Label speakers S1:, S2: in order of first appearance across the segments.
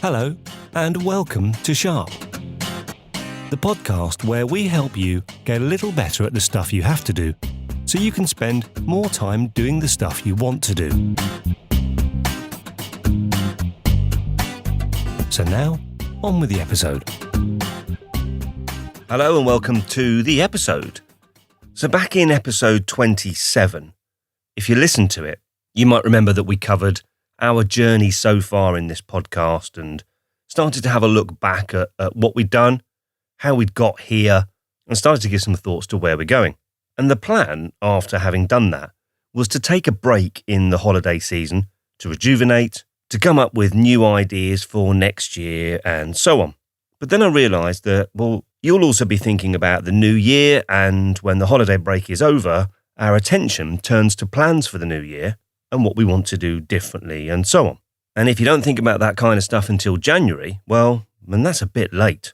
S1: Hello, and welcome to Sharp, the podcast where we help you get a little better at the stuff you have to do, so you can spend more time doing the stuff you want to do. So now, on with the episode.
S2: Hello and welcome to the episode. So back in episode 27, if you listen to it, you might remember that we covered our journey so far in this podcast and started to have a look back at what we'd done, how we'd got here, and started to give some thoughts to where we're going. And the plan, after having done that, was to take a break in the holiday season, to rejuvenate, to come up with new ideas for next year, and so on. But then I realised that, you'll also be thinking about the new year, and when the holiday break is over, our attention turns to plans for the new year and what we want to do differently, and so on. And if you don't think about that kind of stuff until January, then that's a bit late.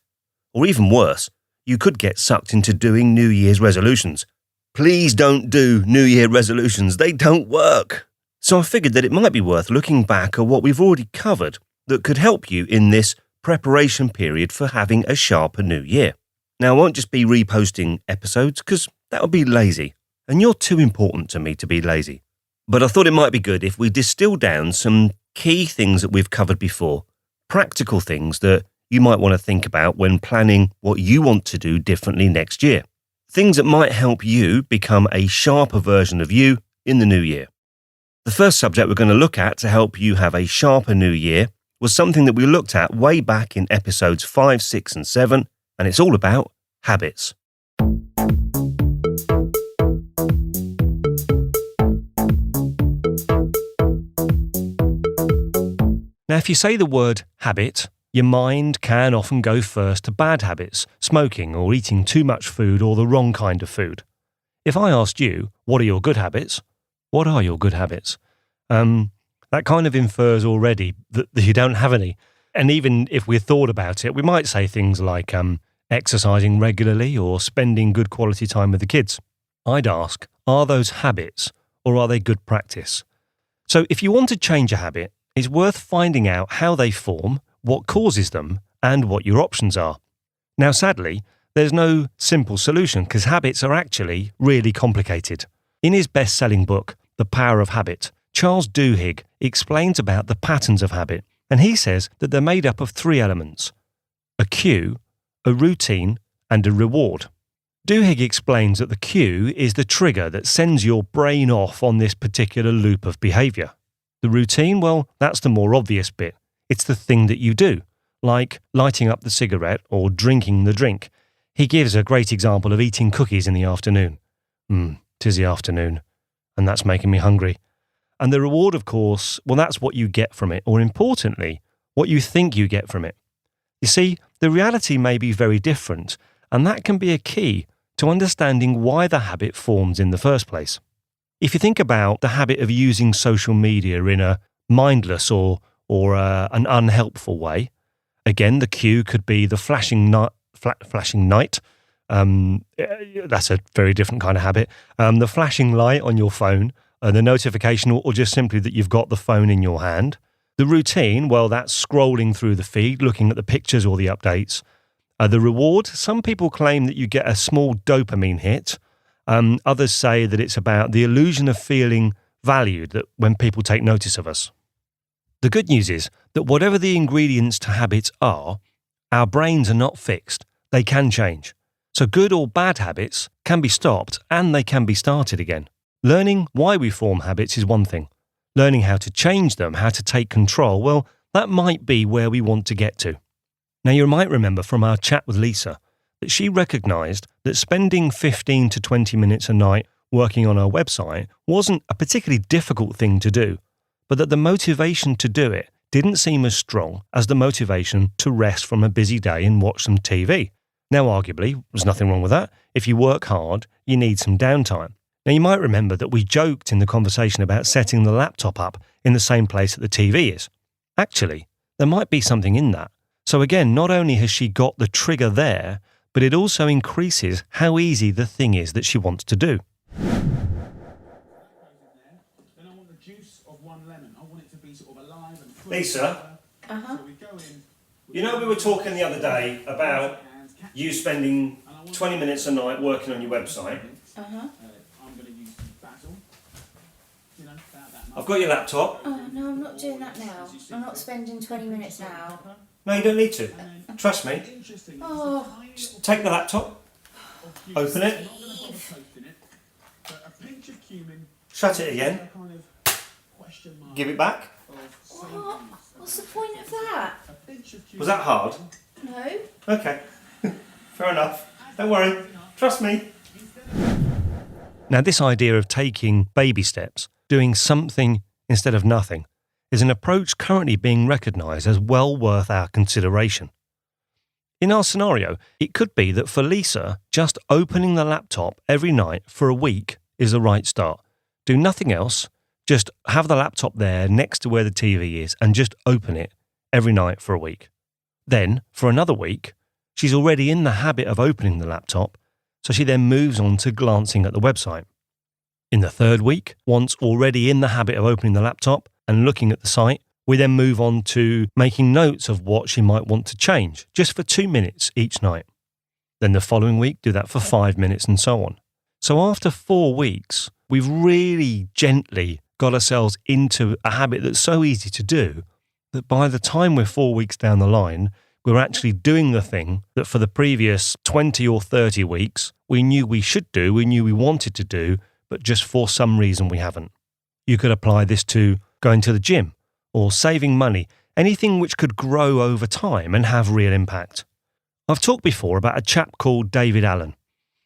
S2: Or even worse, you could get sucked into doing New Year's resolutions. Please don't do New Year resolutions. They don't work. So I figured that it might be worth looking back at what we've already covered that could help you in this preparation period for having a sharper new year. Now, I won't just be reposting episodes because that would be lazy, and you're too important to me to be lazy. But I thought it might be good if we distill down some key things that we've covered before, practical things that you might want to think about when planning what you want to do differently next year. Things that might help you become a sharper version of you in the new year. The first subject we're going to look at to help you have a sharper new year was something that we looked at way back in episodes 5, 6 and 7, and it's all about habits.
S1: Now, if you say the word habit, your mind can often go first to bad habits, smoking or eating too much food or the wrong kind of food. If I asked you, what are your good habits? What are your good habits? That kind of infers already that you don't have any. And even if we thought about it, we might say things like exercising regularly or spending good quality time with the kids. I'd ask, are those habits or are they good practice? So if you want to change a habit, it's worth finding out how they form, what causes them, and what your options are. Now, sadly, there's no simple solution because habits are actually really complicated. In his best-selling book, The Power of Habit, Charles Duhigg explains about the patterns of habit, and he says that they're made up of 3 elements: a cue, a routine, and a reward. Duhigg explains that the cue is the trigger that sends your brain off on this particular loop of behaviour. The routine, that's the more obvious bit. It's the thing that you do, like lighting up the cigarette or drinking the drink. He gives a great example of eating cookies in the afternoon. 'Tis the afternoon, and that's making me hungry. And the reward, of course, that's what you get from it, or importantly, what you think you get from it. You see, the reality may be very different, and that can be a key to understanding why the habit forms in the first place. If you think about the habit of using social media in a mindless or an unhelpful way, again, the cue could be the flashing light. That's a very different kind of habit. The flashing light on your phone, the notification, or just simply that you've got the phone in your hand. The routine, that's scrolling through the feed, looking at the pictures or the updates. The reward, some people claim that you get a small dopamine hit. Others say that it's about the illusion of feeling valued, that when people take notice of us. The good news is that whatever the ingredients to habits are, our brains are not fixed. They can change. So good or bad habits can be stopped and they can be started again. Learning why we form habits is one thing. Learning how to change them, how to take control, that might be where we want to get to. Now, you might remember from our chat with Lisa that she recognised that spending 15 to 20 minutes a night working on her website wasn't a particularly difficult thing to do, but that the motivation to do it didn't seem as strong as the motivation to rest from a busy day and watch some TV. Now, arguably, there's nothing wrong with that. If you work hard, you need some downtime. Now, you might remember that we joked in the conversation about setting the laptop up in the same place that the TV is. Actually, there might be something in that. So again, not only has she got the trigger there, but it also increases how easy the thing is that she wants to do.
S3: Then I want the juice of 1 lemon. I want it to be sort of alive and
S2: Lisa,
S3: Uh-huh.
S2: You know, we were talking the other day about you spending 20 minutes a night working on your website.
S3: Uh-huh.
S2: I've got your laptop.
S3: Oh, no, I'm not doing that now. I'm not spending 20 minutes now.
S2: No, you don't need to. Trust me.
S3: Oh,
S2: Just take the laptop, open it, shut it again, give it back.
S3: what? What's the point of that?
S2: Was that hard?
S3: No.
S2: Okay. Fair enough. Don't worry. Trust me.
S1: Now, this idea of taking baby steps, doing something instead of nothing, is an approach currently being recognised as well worth our consideration. In our scenario, it could be that for Lisa, just opening the laptop every night for a week is the right start. Do nothing else, just have the laptop there next to where the TV is and just open it every night for a week. Then, for another week, she's already in the habit of opening the laptop, so she then moves on to glancing at the website. In the third week, once already in the habit of opening the laptop and looking at the site, we then move on to making notes of what she might want to change, just for 2 minutes each night. Then the following week, do that for 5 minutes and so on. So after 4 weeks, we've really gently got ourselves into a habit that's so easy to do that by the time we're 4 weeks down the line, we're actually doing the thing that for the previous 20 or 30 weeks, we knew we should do, we knew we wanted to do, but just for some reason we haven't. You could apply this to going to the gym or saving money, anything which could grow over time and have real impact. I've talked before about a chap called David Allen,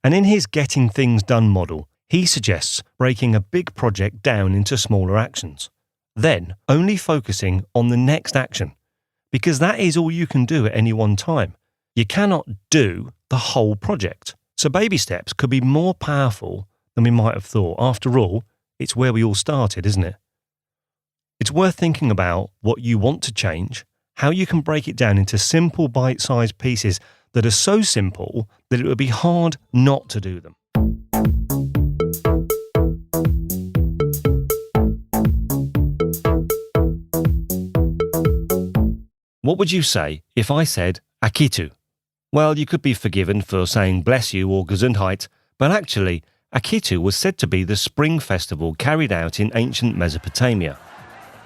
S1: and in his Getting Things Done model, he suggests breaking a big project down into smaller actions, then only focusing on the next action, because that is all you can do at any one time. You cannot do the whole project. So baby steps could be more powerful than we might have thought. After all, it's where we all started, isn't it? It's worth thinking about what you want to change, how you can break it down into simple bite-sized pieces that are so simple that it would be hard not to do them. What would you say if I said Akitu? Well, you could be forgiven for saying bless you or Gesundheit, but actually, Akitu was said to be the spring festival carried out in ancient Mesopotamia.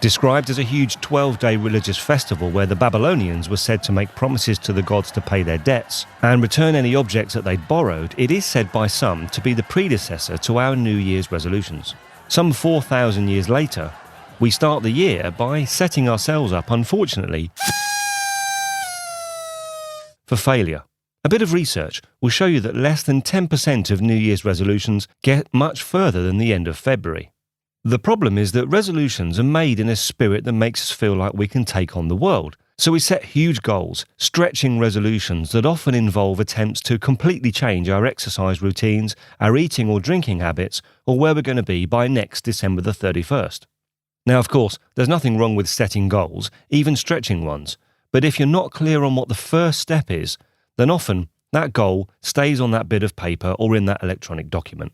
S1: Described as a huge 12-day religious festival where the Babylonians were said to make promises to the gods to pay their debts and return any objects that they'd borrowed, it is said by some to be the predecessor to our New Year's resolutions. Some 4,000 years later, we start the year by setting ourselves up, unfortunately, for failure. A bit of research will show you that less than 10% of New Year's resolutions get much further than the end of February. The problem is that resolutions are made in a spirit that makes us feel like we can take on the world. So we set huge goals, stretching resolutions that often involve attempts to completely change our exercise routines, our eating or drinking habits, or where we're going to be by next December the 31st. Now, of course, there's nothing wrong with setting goals, even stretching ones. But if you're not clear on what the first step is, then often that goal stays on that bit of paper or in that electronic document.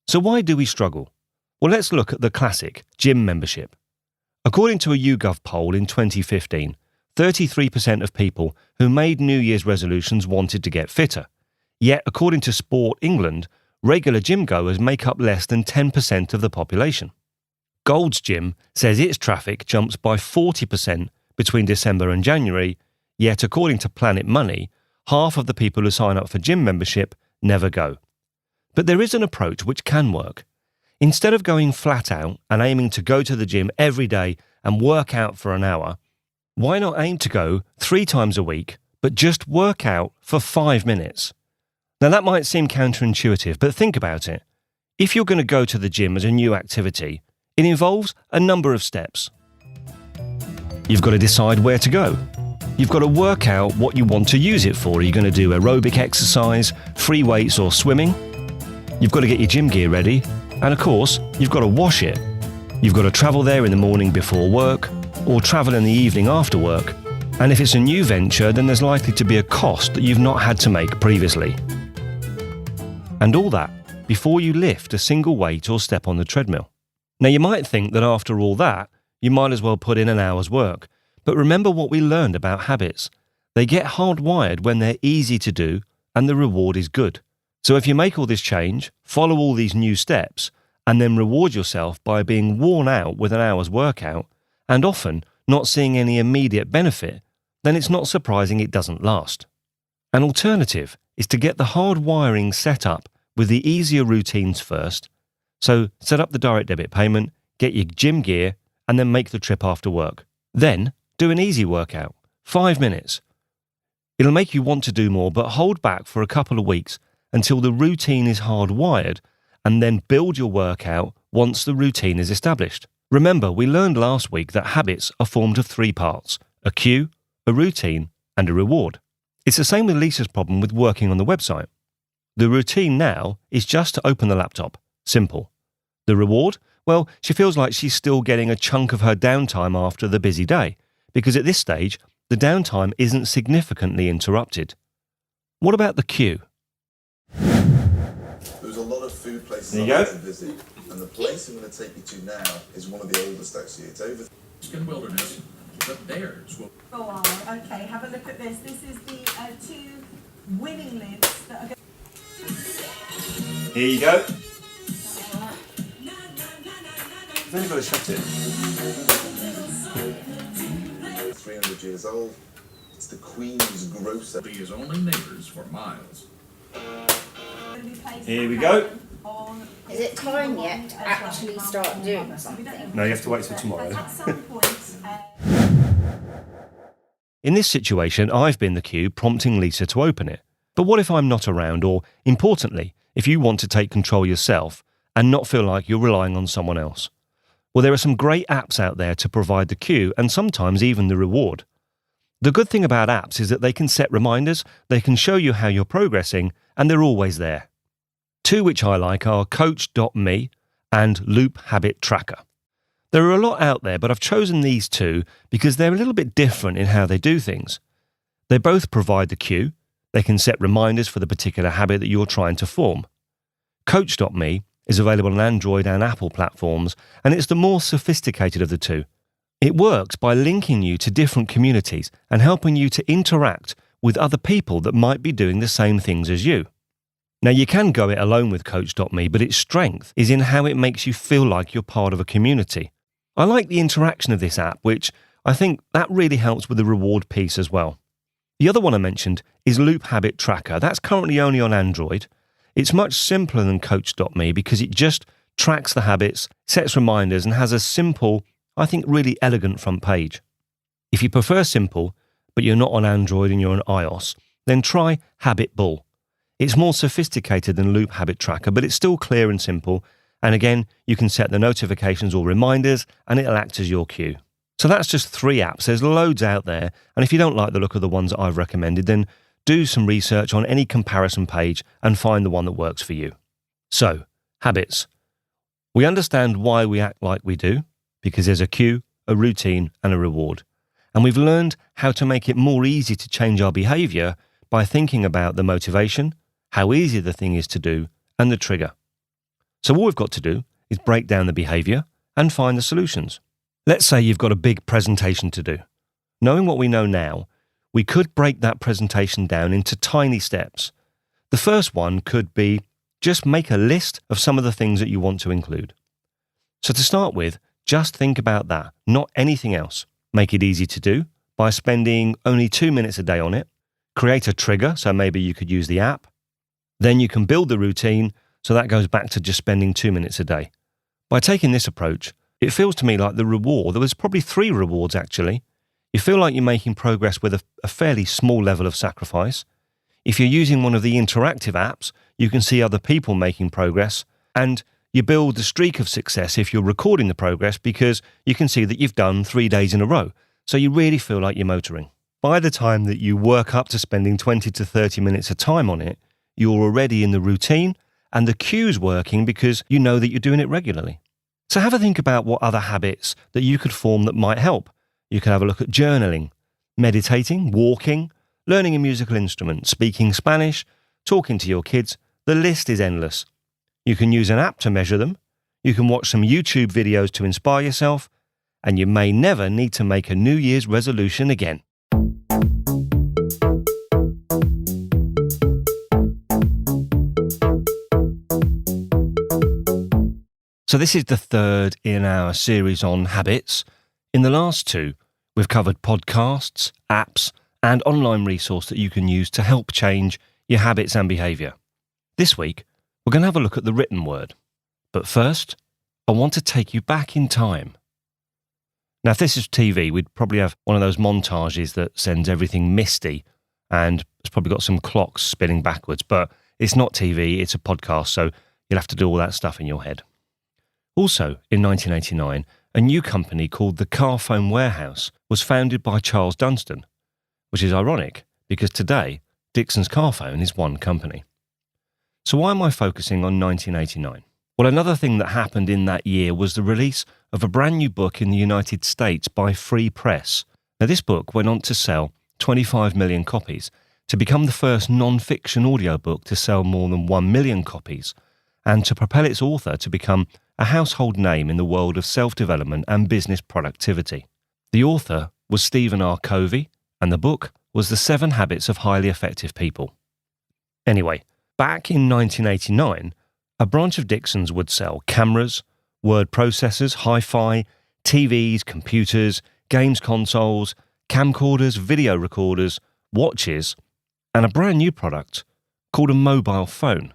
S1: So why do we struggle? Well, let's look at the classic gym membership. According to a YouGov poll in 2015, 33% of people who made New Year's resolutions wanted to get fitter. Yet, according to Sport England, regular gym goers make up less than 10% of the population. Gold's Gym says its traffic jumps by 40% between December and January, yet according to Planet Money, half of the people who sign up for gym membership never go. But there is an approach which can work. Instead of going flat out and aiming to go to the gym every day and work out for an hour, why not aim to go 3 times a week, but just work out for 5 minutes? Now that might seem counterintuitive, but think about it. If you're going to go to the gym as a new activity, it involves a number of steps. You've got to decide where to go. You've got to work out what you want to use it for. Are you going to do aerobic exercise, free weights or swimming? You've got to get your gym gear ready. And of course, you've got to wash it. You've got to travel there in the morning before work or travel in the evening after work. And if it's a new venture, then there's likely to be a cost that you've not had to make previously. And all that before you lift a single weight or step on the treadmill. Now, you might think that after all that, you might as well put in an hour's work. But remember what we learned about habits. They get hardwired when they're easy to do and the reward is good. So if you make all this change, follow all these new steps, and then reward yourself by being worn out with an hour's workout, and often not seeing any immediate benefit, then it's not surprising it doesn't last. An alternative is to get the hard wiring set up with the easier routines first. So set up the direct debit payment, get your gym gear, and then make the trip after work. Then do an easy workout, 5 minutes. It'll make you want to do more, but hold back for a couple of weeks until the routine is hardwired, and then build your workout once the routine is established. Remember, we learned last week that habits are formed of 3 parts: a cue, a routine, and a reward. It's the same with Lisa's problem with working on the website. The routine now is just to open the laptop. Simple. The reward? Well, she feels like she's still getting a chunk of her downtime after the busy day, because at this stage, the downtime isn't significantly interrupted. What about the cue?
S4: There's a lot of food places
S1: There
S4: I
S1: you
S4: like
S1: go.
S4: to visit, and the place I'm going to take you to now is one of the oldest actually. It's over.
S5: Skin wilderness, but bears will.
S6: Go on. Okay, have a look at this. This is the 2 winning lids that are going.
S1: Here you go. I've only got to shut it.
S4: 300 years old. It's the Queen's Grocer.
S5: Be his only neighbors for miles.
S1: Here we go.
S3: Is it time yet to actually start doing something?
S1: No, you have to wait till tomorrow.
S6: At some point,
S1: In this situation, I've been the cue prompting Lisa to open it. But what if I'm not around, or, importantly, if you want to take control yourself and not feel like you're relying on someone else? Well, there are some great apps out there to provide the cue and sometimes even the reward. The good thing about apps is that they can set reminders, they can show you how you're progressing, and they're always there. 2 which I like are Coach.me and Loop Habit Tracker. There are a lot out there, but I've chosen these 2 because they're a little bit different in how they do things. They both provide the cue. They can set reminders for the particular habit that you're trying to form. Coach.me is available on Android and Apple platforms, and it's the more sophisticated of the 2. It works by linking you to different communities and helping you to interact with other people that might be doing the same things as you. Now, you can go it alone with Coach.me, but its strength is in how it makes you feel like you're part of a community. I like the interaction of this app, which I think that really helps with the reward piece as well. The other one I mentioned is Loop Habit Tracker. That's currently only on Android. It's much simpler than Coach.me because it just tracks the habits, sets reminders, and has a simple, I think really elegant front page. If you prefer simple, but you're not on Android and you're on iOS, then try Habit Bull. It's more sophisticated than Loop Habit Tracker, but it's still clear and simple. And again, you can set the notifications or reminders, and it'll act as your cue. So that's just 3 apps. There's loads out there. And if you don't like the look of the ones that I've recommended, then do some research on any comparison page and find the one that works for you. So, habits. We understand why we act like we do, because there's a cue, a routine, and a reward. And we've learned how to make it more easy to change our behavior by thinking about the motivation, how easy the thing is to do, and the trigger. So all we've got to do is break down the behavior and find the solutions. Let's say you've got a big presentation to do. Knowing what we know now, we could break that presentation down into tiny steps. The first one could be just make a list of some of the things that you want to include. So to start with, just think about that, not anything else. Make it easy to do by spending only 2 minutes a day on it. Create a trigger, so maybe you could use the app. Then you can build the routine, so that goes back to just spending 2 minutes a day. By taking this approach, it feels to me like the reward, there was probably 3 rewards actually. You feel like you're making progress with a fairly small level of sacrifice. If you're using one of the interactive apps, you can see other people making progress, and you build the streak of success if you're recording the progress because you can see that you've done 3 days in a row. So you really feel like you're motoring. By the time that you work up to spending 20 to 30 minutes of time on it, you're already in the routine and the cue's working because you know that you're doing it regularly. So have a think about what other habits that you could form that might help. You can have a look at journaling, meditating, walking, learning a musical instrument, speaking Spanish, talking to your kids. The list is endless. You can use an app to measure them. You can watch some YouTube videos to inspire yourself. and you may never need to make a New Year's resolution again. So this is the third in our series on habits. In the last two, we've covered podcasts, apps, and online resource that you can use to help change your habits and behaviour. This week, we're going to have a look at the written word. But first, I want to take you back in time. Now, if this is TV, we'd probably have one of those montages that sends everything misty, and it's probably got some clocks spinning backwards. But it's not TV, it's a podcast, so you'll have to do all that stuff in your head. Also, in 1989, a new company called the Carphone Warehouse was founded by Charles Dunstan, which is ironic because today, Dixon's Carphone is one company. So why am I focusing on 1989? Well, another thing that happened in that year was the release of a brand new book in the United States by Free Press. Now, this book went on to sell 25 million copies, to become the first non-fiction audiobook to sell more than 1 million copies, and to propel its author to become a household name in the world of self-development and business productivity. The author was Stephen R. Covey, and the book was The 7 Habits of Highly Effective People. Anyway, back in 1989, a branch of Dixon's would sell cameras, word processors, hi-fi, TVs, computers, games consoles, camcorders, video recorders, watches, and a brand new product called a mobile phone.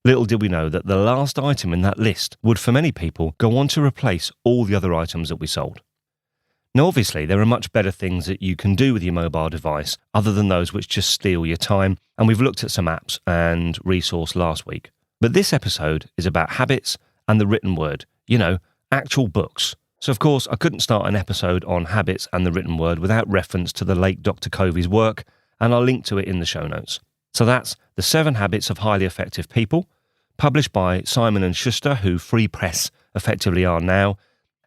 S1: Little did we know that the last item in that list would, for many people, go on to replace all the other items that we sold. Now, obviously, there are much better things that you can do with your mobile device other than those which just steal your time, and we've looked at some apps and resource last week. But this episode is about habits and the written word, actual books. So, of course, I couldn't start an episode on habits and the written word without reference to the late Dr. Covey's work, and I'll link to it in the show notes. So that's The 7 Habits of Highly Effective People, published by Simon & Schuster, who Free Press effectively are now,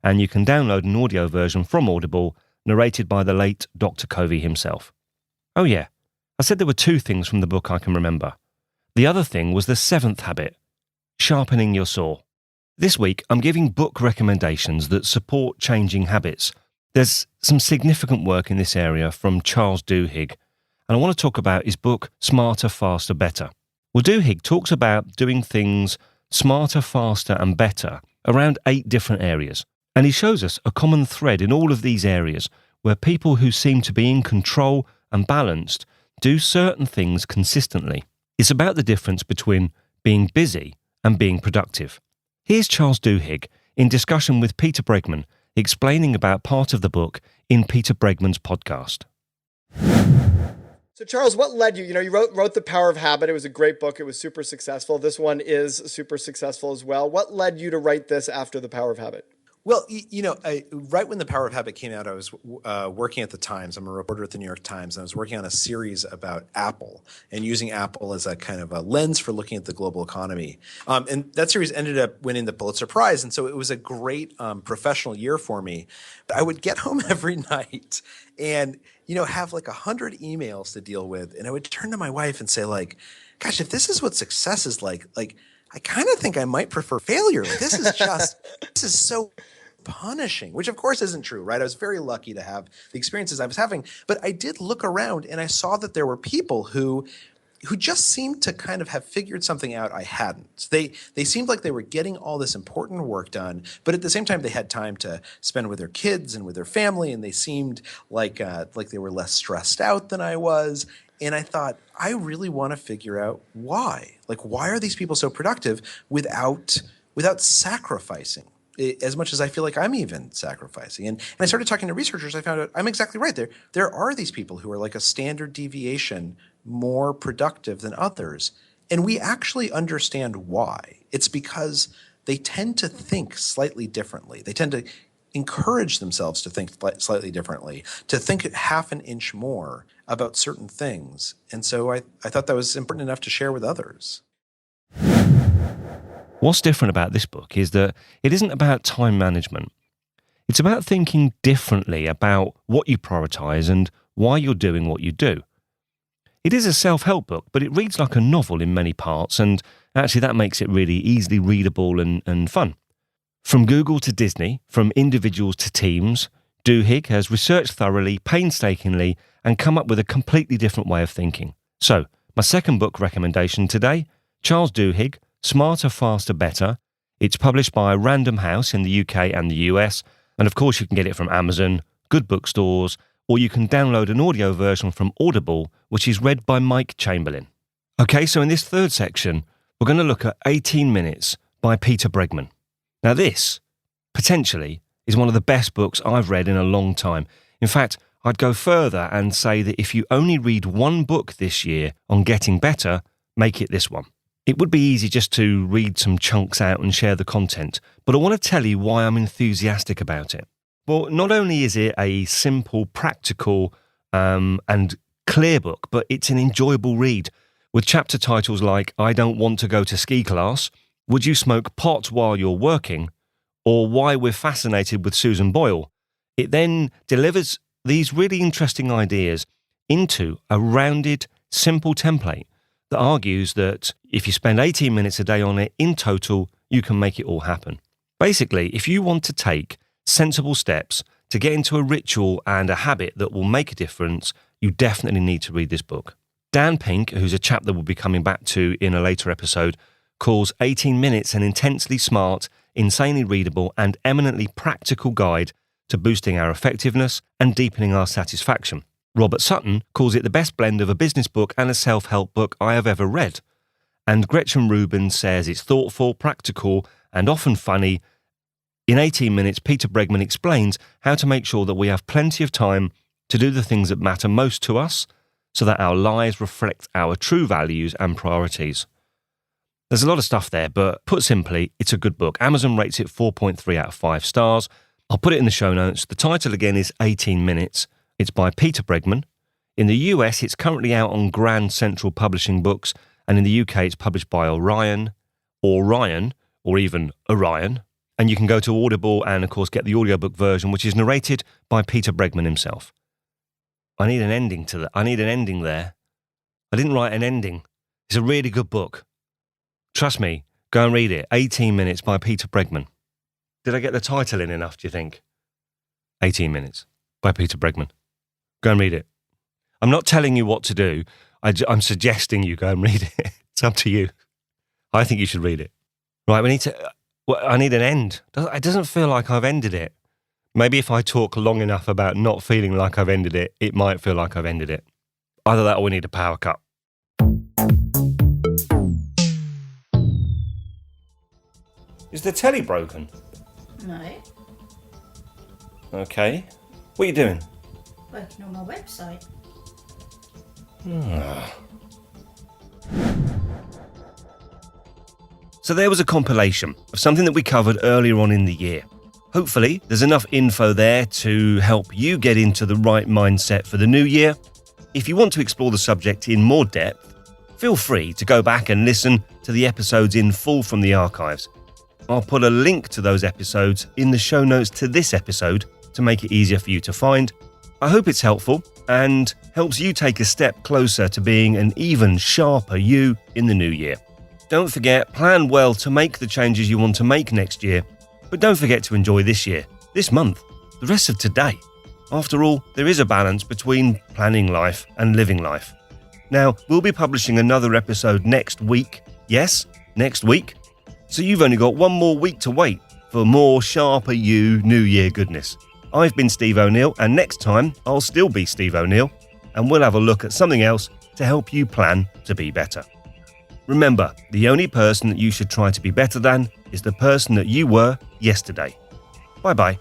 S1: and you can download an audio version from Audible, narrated by the late Dr. Covey himself. Oh yeah, I said there were 2 things from the book I can remember. The other thing was the 7th habit, sharpening your saw. This week, I'm giving book recommendations that support changing habits. There's some significant work in this area from Charles Duhigg, and I want to talk about his book, Smarter, Faster, Better. Well, Duhigg talks about doing things smarter, faster, and better around 8 different areas. And he shows us a common thread in all of these areas where people who seem to be in control and balanced do certain things consistently. It's about the difference between being busy and being productive. Here's Charles Duhigg in discussion with Peter Bregman, explaining about part of the book in Peter Bregman's podcast.
S7: So Charles, what led you? You wrote The Power of Habit. It was a great book. It was super successful. This one is super successful as well. What led you to write this after The Power of Habit?
S8: Well, right when The Power of Habit came out, I was working at the Times. I'm a reporter at the New York Times, and I was working on a series about Apple and using Apple as a kind of a lens for looking at the global economy. And that series ended up winning the Pulitzer Prize, and so it was a great professional year for me. But I would get home every night and have like 100 emails to deal with, and I would turn to my wife and say, like, "Gosh, if this is what success is like I kind of think I might prefer failure. Like, this is so punishing," which of course isn't true, right? I was very lucky to have the experiences I was having, but I did look around and I saw that there were people who just seemed to kind of have figured something out I hadn't. They seemed like they were getting all this important work done, but at the same time they had time to spend with their kids and with their family, and they seemed like they were less stressed out than I was. And I thought, I really want to figure out why. Like, why are these people so productive without sacrificing as much as I feel like I'm even sacrificing? And I started talking to researchers. I found out I'm exactly right. There are these people who are like a standard deviation more productive than others. And we actually understand why. It's because they tend to think slightly differently. They tend to encourage themselves to think slightly differently, to think half an inch more about certain things. And so I thought that was important enough to share with others.
S1: What's different about this book is that it isn't about time management. It's about thinking differently about what you prioritize and why you're doing what you do. It is a self-help book, but it reads like a novel in many parts, and actually that makes it really easily readable and fun. From Google to Disney, from individuals to teams, Duhigg has researched thoroughly, painstakingly, and come up with a completely different way of thinking. So, my second book recommendation today, Charles Duhigg, Smarter, Faster, Better. It's published by Random House in the UK and the US, and of course you can get it from Amazon, good bookstores, or you can download an audio version from Audible, which is read by Mike Chamberlain. Okay, so in this third section, we're going to look at 18 Minutes by Peter Bregman. Now this, potentially, is one of the best books I've read in a long time. In fact, I'd go further and say that if you only read one book this year on getting better, make it this one. It would be easy just to read some chunks out and share the content, but I want to tell you why I'm enthusiastic about it. Well, not only is it a simple, practical, and clear book, but it's an enjoyable read, with chapter titles like I Don't Want to Go to Ski Class, Would You Smoke Pot While You're Working, or Why We're Fascinated with Susan Boyle. It then delivers these really interesting ideas into a rounded, simple template that argues that if you spend 18 minutes a day on it, in total, you can make it all happen. Basically, if you want to take sensible steps to get into a ritual and a habit that will make a difference, you definitely need to read this book. Dan Pink, who's a chap that we'll be coming back to in a later episode, calls 18 Minutes an intensely smart, insanely readable, and eminently practical guide to boosting our effectiveness and deepening our satisfaction. Robert Sutton calls it the best blend of a business book and a self-help book I have ever read. And Gretchen Rubin says it's thoughtful, practical, and often funny. In 18 Minutes, Peter Bregman explains how to make sure that we have plenty of time to do the things that matter most to us so that our lives reflect our true values and priorities. There's a lot of stuff there, but put simply, it's a good book. Amazon rates it 4.3 out of 5 stars. I'll put it in the show notes. The title again is 18 Minutes. It's by Peter Bregman. In the US, it's currently out on Grand Central Publishing Books, and in the UK, it's published by Orion, or even Orion. And you can go to Audible and, of course, get the audiobook version, which is narrated by Peter Bregman himself. I need an ending to that. I need an ending there. I didn't write an ending. It's a really good book. Trust me, go and read it. 18 Minutes by Peter Bregman. Did I get the title in enough, do you think? 18 Minutes by Peter Bregman. Go and read it. I'm not telling you what to do. I'm suggesting you go and read it. It's up to you. I think you should read it. Right, I need an end. It doesn't feel like I've ended it. Maybe if I talk long enough about not feeling like I've ended it, it might feel like I've ended it. Either that or we need a power cut. Is the telly broken?
S3: No,
S1: Okay. What are you doing?
S3: working on my website.
S2: So there was a compilation of something that we covered earlier on in the year. Hopefully, there's enough info there to help you get into the right mindset for the new year. If you want to explore the subject in more depth, feel free to go back and listen to the episodes in full from the archives. I'll put a link to those episodes in the show notes to this episode to make it easier for you to find. I hope it's helpful and helps you take a step closer to being an even sharper you in the new year. Don't forget, plan well to make the changes you want to make next year, but don't forget to enjoy this year, this month, the rest of today. After all, there is a balance between planning life and living life. Now, we'll be publishing another episode next week. Yes, next week. So you've only got one more week to wait for more sharper you New Year goodness. I've been Steve O'Neill, and next time I'll still be Steve O'Neill, and we'll have a look at something else to help you plan to be better. Remember, the only person that you should try to be better than is the person that you were yesterday. Bye-bye.